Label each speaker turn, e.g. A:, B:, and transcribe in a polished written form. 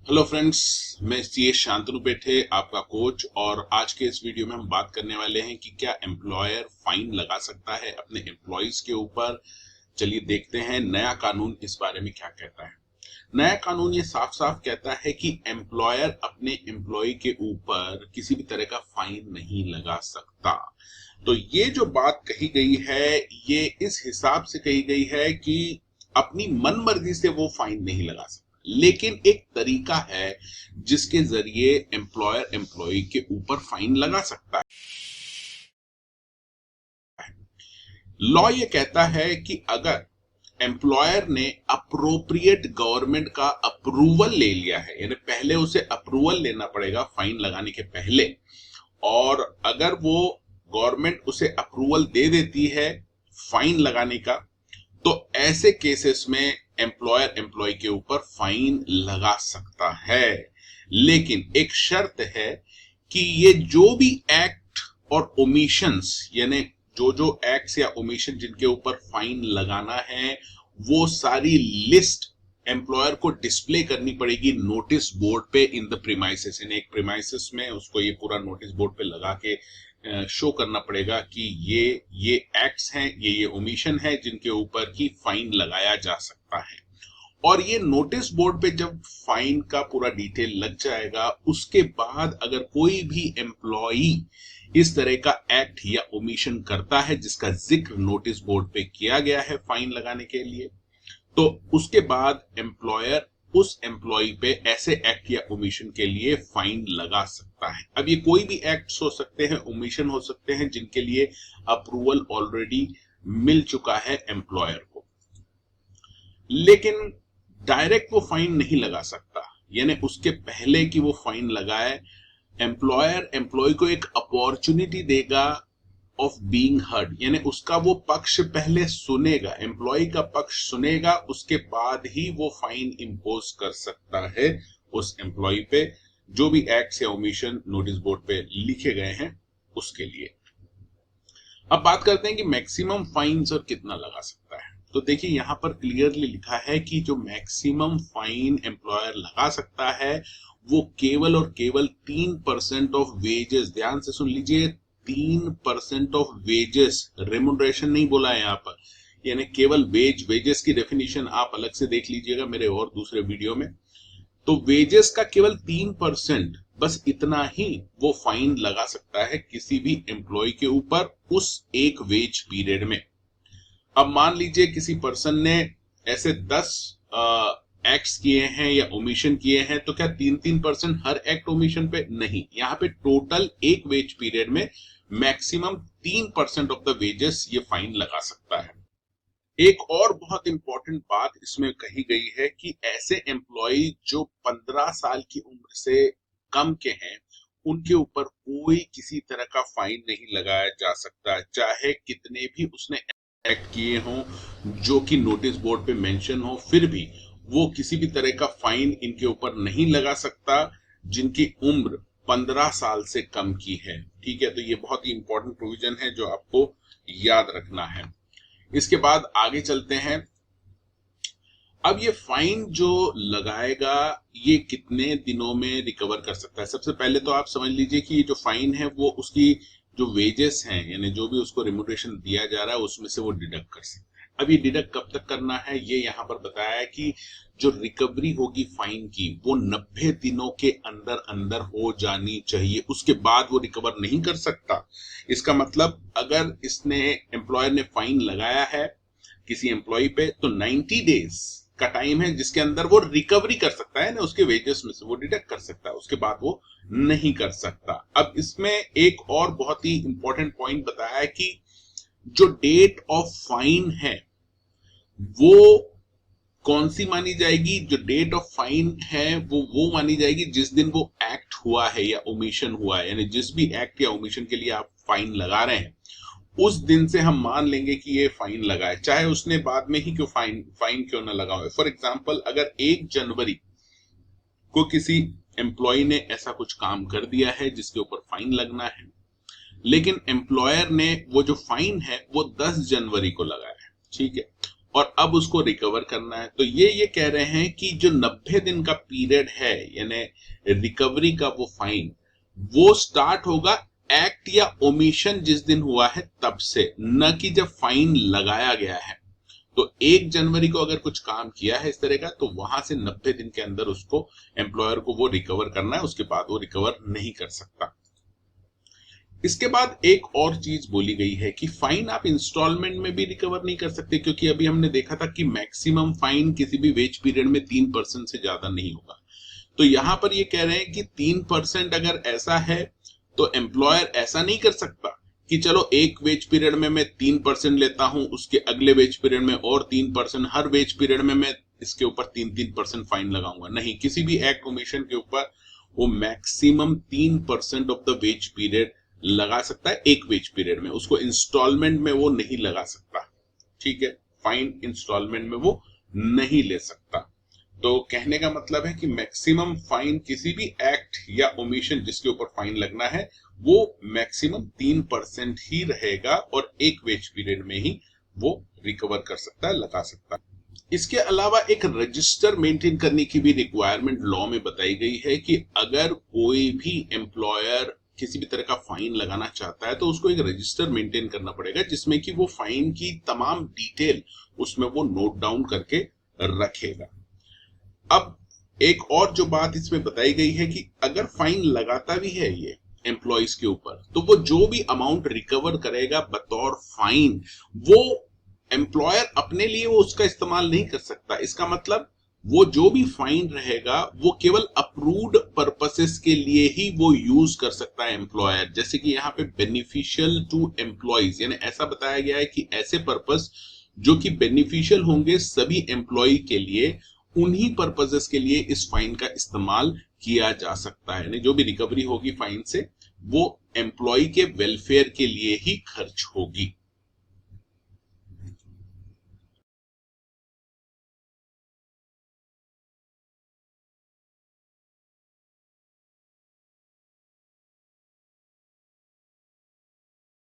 A: Hello friends, मैं सी शांतनु पेठे आपका कोच। और आज के इस वीडियो में हम बात करने वाले हैं कि क्या एम्प्लॉयर फाइन लगा सकता है अपने एम्प्लॉइज के ऊपर। चलिए देखते हैं नया कानून इस बारे में क्या कहता है। नया कानून ये साफ साफ कहता है कि एम्प्लॉयर अपने एम्प्लॉय के ऊपर किसी भी तरह का फाइन नहीं लगा सकता। तो ये जो बात कही गई है ये इस हिसाब से कही गई है कि अपनी मन मर्जी से वो फाइन नहीं लगा सकता, लेकिन एक तरीका है जिसके जरिए एम्प्लॉयर एम्प्लॉय के ऊपर फाइन लगा सकता है। लॉ ये कहता है कि अगर एम्प्लॉयर ने अप्रोप्रिएट गवर्नमेंट का अप्रूवल ले लिया है, यानी पहले उसे अप्रूवल लेना पड़ेगा फाइन लगाने के पहले, और अगर वो गवर्नमेंट उसे अप्रूवल दे देती है फाइन लगाने का, तो ऐसे केसेस में एम्प्लॉयर एम्प्लॉय के ऊपर फाइन लगा सकता है। लेकिन एक शर्त है कि ये जो भी एक्ट और ओमिशंस, यानी जो जो एक्ट्स या ओमिशन जिनके ऊपर फाइन लगाना है, वो सारी लिस्ट एम्प्लॉयर को डिस्प्ले करनी पड़ेगी नोटिस बोर्ड पे इन द प्रीमाइसेस। यानी एक प्रीमाइसेस में उसको ये पूरा नोटिस बोर्ड पे लगा के शो करना पड़ेगा कि ये एक्ट्स हैं, ये ओमिशन है जिनके ऊपर की फाइन लगाया जा सकता है। और ये नोटिस बोर्ड पे जब फाइन का पूरा डिटेल लग जाएगा, उसके बाद अगर कोई भी एम्प्लॉई इस तरह का एक्ट या ओमिशन करता है जिसका जिक्र नोटिस बोर्ड पे किया गया है फाइन लगाने के लिए, तो उसके बाद एम्प्लॉयर उस एम्प्लॉय पे ऐसे एक्ट या ओमिशन के लिए फाइन लगा सकता है। अब ये कोई भी एक्ट्स हो सकते हैं, ओमिशन हो सकते हैं जिनके लिए अप्रूवल ऑलरेडी मिल चुका है एम्प्लॉयर को, लेकिन डायरेक्ट वो फाइन नहीं लगा सकता। यानी उसके पहले कि वो फाइन लगाए, एम्प्लॉयर एम्प्लॉय को एक अपॉर्चुनिटी देगा ऑफ बीइंग हर्ड, यानी उसका वो पक्ष पहले सुनेगा, एम्प्लॉय का पक्ष सुनेगा, उसके बाद ही वो फाइन इंपोज कर सकता है उस एम्प्लॉय पे जो भी एक्ट्स या ओमिशन नोटिस बोर्ड पे लिखे गए हैं उसके लिए। अब बात करते हैं कि मैक्सिमम फाइन्स और कितना लगा सकता है। तो देखिए यहां पर क्लियरली लिखा है कि जो मैक्सिमम फाइन एम्प्लॉयर लगा सकता है वो केवल और केवल 3% ऑफ वेजेस, ध्यान से सुन लीजिए, 3% ऑफ वेजेस, रेमुनरेशन नहीं बोला है यहाँ पर, यानी केवल वेजेस की डेफिनेशन आप अलग से देख लीजिएगा मेरे और दूसरे वीडियो में। तो वेजेस का केवल 3%, बस इतना ही वो फाइन लगा सकता है किसी भी एम्प्लॉय के ऊपर उस एक वेज पीरियड में। अब मान लीजिए किसी पर्सन ने ऐसे 10 एक्ट्स किए हैं या ओमिशन किए हैं, तो क्या 3% हर एक्ट ओमिशन पे? नहीं, यहाँ पे टोटल एक वेज पीरियड में मैक्सिमम 3% ऑफ द वेजेस ये फाइन लगा सकता है। एक और बहुत इंपॉर्टेंट बात इसमें कही गई है कि ऐसे एम्प्लॉय जो 15 साल की उम्र से कम के हैं उनके ऊपर कोई किसी तरह का फाइन नहीं लगाया जा सकता, चाहे कितने भी उसने एक्ट किए हों जो कि नोटिस बोर्ड पे मेंशन हो, फिर भी वो किसी भी तरह का फाइन इनके ऊपर नहीं लगा सकता जिनकी उम्र 15 साल से कम की है। ठीक है, तो ये बहुत ही इंपॉर्टेंट प्रोविजन है जो आपको याद रखना है। इसके बाद आगे चलते हैं। अब ये फाइन जो लगाएगा ये कितने दिनों में रिकवर कर सकता है? सबसे पहले तो आप समझ लीजिए कि ये जो फाइन है वो उसकी जो वेजेस हैं, यानी जो भी उसको रेम्युनरेशन दिया जा रहा है उसमें से वो डिडक्ट कर सकता है। अब ये डिडक्ट कब तक करना है ये यहाँ पर बताया है कि जो रिकवरी होगी फाइन की वो 90 दिनों के अंदर अंदर हो जानी चाहिए, उसके बाद वो रिकवर नहीं कर सकता। इसका मतलब अगर इसने एम्प्लॉयर ने फाइन लगाया है किसी एम्प्लॉय पे, तो 90 डेज का टाइम है जिसके अंदर वो रिकवरी कर सकता है ना, उसके वेजेस में से वो डिडक्ट कर सकता है, उसके बाद वो नहीं कर सकता। अब इसमें एक और बहुत ही इंपॉर्टेंट पॉइंट बताया है कि जो डेट ऑफ फाइन है वो कौन सी मानी जाएगी? जो डेट ऑफ फाइन है वो मानी जाएगी जिस दिन वो एक्ट हुआ है या ओमिशन हुआ है, यानी जिस भी एक्ट या ओमिशन के लिए आप फाइन लगा रहे हैं उस दिन से हम मान लेंगे कि ये फाइन लगा है, चाहे उसने बाद में ही क्यों फाइन क्यों ना लगा हो। फॉर एग्जांपल, अगर 1 जनवरी को किसी एम्प्लॉय ने ऐसा कुछ काम कर दिया है जिसके ऊपर फाइन लगना है, लेकिन एम्प्लॉयर ने वो जो फाइन है वो 10 जनवरी को लगाया है, ठीक है, और अब उसको रिकवर करना है। तो ये कह रहे हैं कि जो 90 दिन का पीरियड है यानी रिकवरी का वो फाइन, वो स्टार्ट होगा एक्ट या ओमिशन जिस दिन हुआ है तब से, न कि जब फाइन लगाया गया है। तो 1 जनवरी को अगर कुछ काम किया है इस तरह का, तो वहां से 90 दिन के अंदर उसको एम्प्लॉयर को वो रिकवर करना है, उसके बाद वो रिकवर नहीं कर सकता। इसके बाद एक और चीज बोली गई है कि फाइन आप इंस्टॉलमेंट में भी रिकवर नहीं कर सकते, क्योंकि अभी हमने देखा था कि मैक्सिमम फाइन किसी भी वेज पीरियड में 3% से ज्यादा नहीं होगा। तो यहां पर ये कह रहे हैं कि 3% अगर ऐसा है तो एम्प्लॉयर ऐसा नहीं कर सकता कि चलो एक वेज पीरियड में मैं 3% लेता हूं, उसके अगले वेज पीरियड में और 3%, हर वेज पीरियड में मैं इसके ऊपर 3% फाइन लगाऊंगा। नहीं, किसी भी एक्ट ओमिशन के ऊपर वो maximum 3% of the ways period लगा सकता है एक वेज पीरियड में, उसको इंस्टॉलमेंट में वो नहीं लगा सकता। ठीक है, फाइन इंस्टॉलमेंट में वो नहीं ले सकता। तो कहने का मतलब है कि मैक्सिमम फाइन किसी भी एक्ट या ओमिशन जिसके ऊपर फाइन लगना है वो मैक्सिमम 3% ही रहेगा और एक वेज पीरियड में ही वो रिकवर कर सकता है, लगा सकता है। इसके अलावा एक रजिस्टर मेंटेन करने की भी रिक्वायरमेंट लॉ में बताई गई है कि अगर कोई भी एम्प्लॉयर किसी भी तरह का फाइन लगाना चाहता है तो उसको एक रजिस्टर मेंटेन करना पड़ेगा जिसमें कि वो फाइन की तमाम डिटेल उसमें वो नोट डाउन करके रखेगा। अब एक और जो बात इसमें बताई गई है कि अगर फाइन लगाता भी है ये एम्प्लॉइज के ऊपर, तो वो जो भी अमाउंट रिकवर करेगा बतौर फाइन, वो एम्प्लॉयर अपने लिए वो उसका इस्तेमाल नहीं कर सकता। इसका मतलब वो जो भी फाइन रहेगा वो केवल अप्रूव्ड पर्पसेस के लिए ही वो यूज कर सकता है एम्प्लॉयर। जैसे कि यहाँ पे बेनिफिशियल टू एम्प्लॉइज, यानी ऐसा बताया गया है कि ऐसे पर्पस जो कि बेनिफिशियल होंगे सभी एम्प्लॉय के लिए, उन्हीं पर्पसेस के लिए इस फाइन का इस्तेमाल किया जा सकता है। यानी जो भी रिकवरी होगी फाइन से वो एम्प्लॉय के वेलफेयर के लिए ही खर्च होगी।